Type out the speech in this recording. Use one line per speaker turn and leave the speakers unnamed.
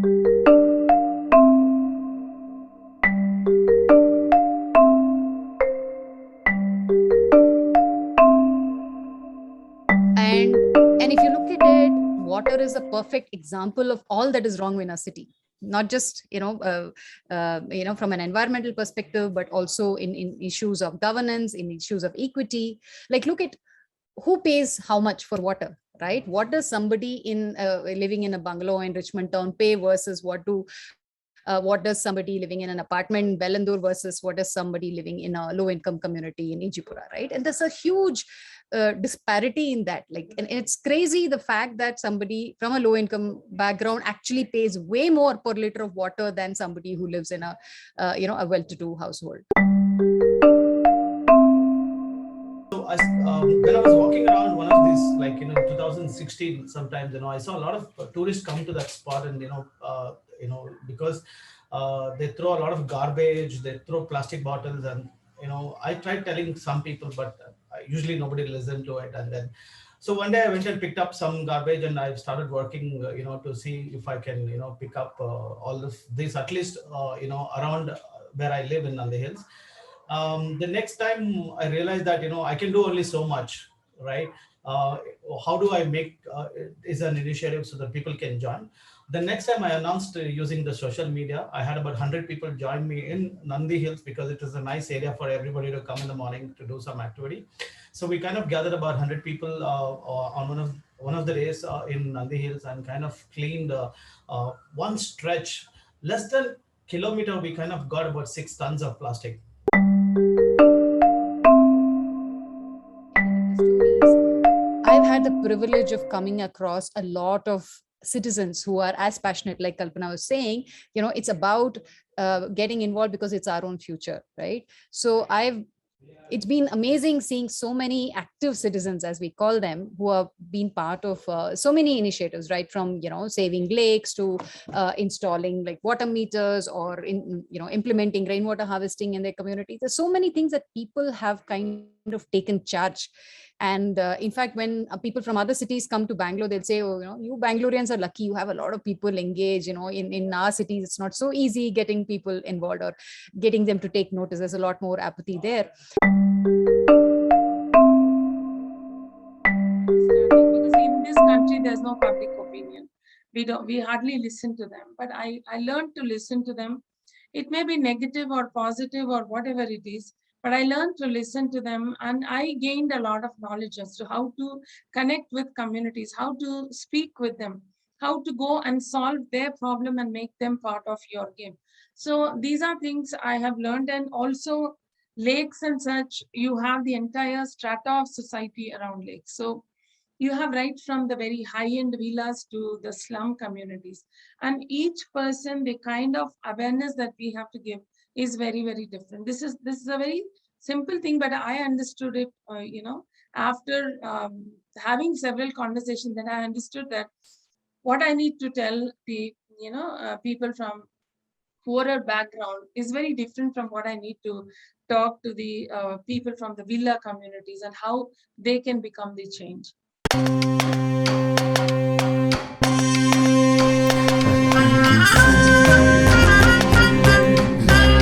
And if you look at it, water is a perfect example of all that is wrong in a city, not just from an environmental perspective, but also in issues of governance, in issues of equity. Like, look at who pays how much for water, right? What does somebody in living in a bungalow in Richmond Town pay versus what does somebody living in an apartment in Bellandur versus what does somebody living in a low income community in Ijipura, right? And there's a huge disparity in that. Like, and it's crazy the fact that somebody from a low income background actually pays way more per liter of water than somebody who lives in a well-to-do household.
So when I was walking around one of these, like, in 2016, sometimes, I saw a lot of tourists come to that spot, and because they throw a lot of garbage, they throw plastic bottles, and I tried telling some people, but usually nobody listened to it. And then, so one day I went and picked up some garbage, and I started working, to see if I can, pick up all of this, at least, around where I live in Nandi Hills. The next time I realized that I can do only so much, right? uh, how do I make is an initiative so that people can join. The next time I announced using the social media, I had about 100 people join me in Nandi Hills, because it is a nice area for everybody to come in the morning to do some activity. So we kind of gathered about 100 people on one of the days in Nandi Hills, and kind of cleaned one stretch, less than kilometer. We kind of got about 6 tons of plastic.
And in the stories, I've had the privilege of coming across a lot of citizens who are as passionate, like Kalpana was saying. It's about getting involved because it's our own future, right? So it's been amazing seeing so many active citizens, as we call them, who have been part of so many initiatives, right from saving lakes to installing like water meters, or implementing rainwater harvesting in their community. There's so many things that people have kind of taken charge. And in fact, when people from other cities come to Bangalore, they'll say, oh, you Bangaloreans are lucky, you have a lot of people engaged. In our cities, it's not so easy getting people involved or getting them to take notice. There's a lot more apathy there.
Understanding, because in this country there's no public opinion. We hardly listen to them, but I learned to listen to them. It may be negative or positive or whatever it is, but I learned to listen to them, and I gained a lot of knowledge as to how to connect with communities, how to speak with them, how to go and solve their problem and make them part of your game. So these are things I have learned. And also lakes and such, you have the entire strata of society around lakes. So you have right from the very high-end villas to the slum communities. And each person, the kind of awareness that we have to give is very, very different. This is a very simple thing, but I understood it, after having several conversations, then I understood that what I need to tell the, people from poorer background is very different from what I need to talk to the people from the villa communities and how they can become the change.